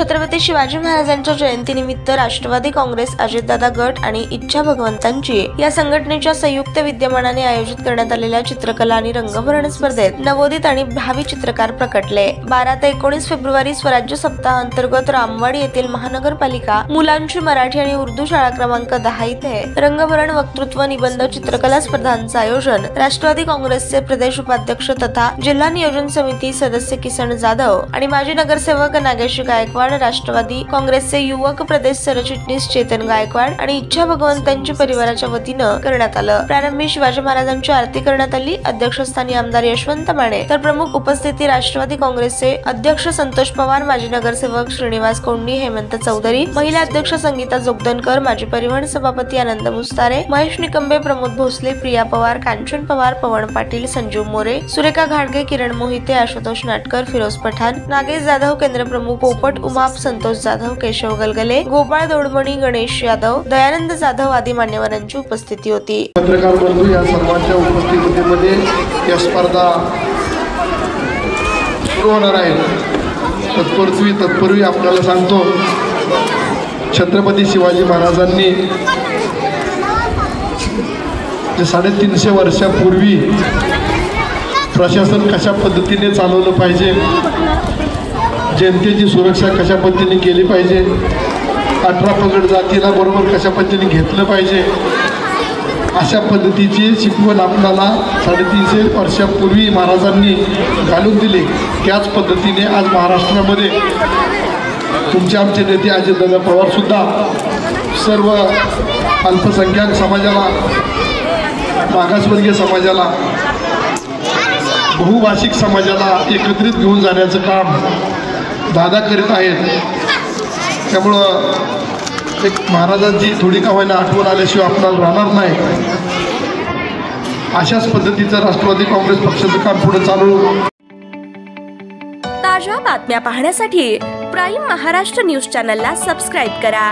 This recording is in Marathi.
छत्रपती शिवाजी महाराजांच्या जयंतीनिमित्त राष्ट्रवादी काँग्रेस, अजितदादा गट आणि इच्छा भगवंतांची या संघटनेच्या संयुक्त विद्यमानाने आयोजित करण्यात आलेल्या चित्रकला आणि रंगभरण स्पर्धेत नवोदित आणि भावी चित्रकार प्रकटले। 12 ते 19 फेब्रुवारी स्वराज्य सप्ताह अंतर्गत रामवाडी येथील महानगरपालिका मुलांची मराठी आणि उर्दू शाळा क्रमांक 10 इथे रंगभरण, वक्तृत्व, निबंध, चित्रकला स्पर्धांचे आयोजन राष्ट्रवादी काँग्रेसचे प्रदेश उपाध्यक्ष तथा जिल्हा नियोजन समिती सदस्य किसन जाधव आणि माजी नगरसेवक नागेश गायकवाड, राष्ट्रवादी काँग्रेसचे युवक प्रदेश सरचिटणीस चेतन गायकवाड आणि इच्छा भगवंतांची परिवाराच्या वतीनं करण्यात आलं। प्रारंभी शिवाजी महाराजांची आरती करण्यात आली। अध्यक्षस्थानी आमदार यशवंत माने तर प्रमुख उपस्थिती राष्ट्रवादी काँग्रेसचे अध्यक्ष संतोष पवार, माजी नगरसेवक श्रीनिवास कोंडी, हेमंत चौधरी, महिला अध्यक्ष संगीता जोगदनकर, माजी परिवहन सभापती आनंद मुस्तारे, महेश निकंबे, प्रमोद भोसले, प्रिया पवार, कांचन पवार, पवन पाटील, संजीव मोरे, सुरेखा घाडगे, किरण मोहिते, आशुतोष नाटकर, फिरोज पठाण, नागेश जाधव, केंद्र प्रमुख पोपट उमाप, संतोष जाधव, केशव गलगले, गोपाळ दोडमणी, गणेश यादव, दयानंद जाधव आदी मान्यवरांची उपस्थिती होती। पत्रकार बंधू या सर्वांच्या उपस्थितीमध्ये या स्पर्धा सुरू होणार आहे। तत्पूर्वी आपल्याला सांगतो, छत्रपती शिवाजी महाराजांनी जे 350 वर्षापूर्वी प्रशासन कशा पद्धतीने चालवलं पाहिजे, जनतेची सुरक्षा कशा पद्धतीने केली पाहिजे, 18 पगड जातीला बरोबर कशा पद्धतीने घेतलं पाहिजे, अशा पद्धतीची शिकवण आपल्याला 350 वर्षापूर्वी महाराजांनी घालून दिली। त्याच पद्धतीने आज महाराष्ट्रामध्ये तुमचे आमचे नेते अजितदादा पवार सुद्धा सर्व अल्पसंख्याक समाजाला, मागासवर्गीय समाजाला, बहुभाषिक समाजाला एकत्रित घेऊन जाण्याचं काम दादा करीत आहेत। त्यामुळं एक महाराजांची थोडी का होईना आठवण आल्याशिवाय आपल्याला राहणार नाही। अशाच पद्धतीचं राष्ट्रवादी काँग्रेस पक्षाचं काम पुढे चालू। ताज्या बातम्या पाहण्यासाठी प्राईम महाराष्ट्र न्यूज चॅनलला सबस्क्राईब करा।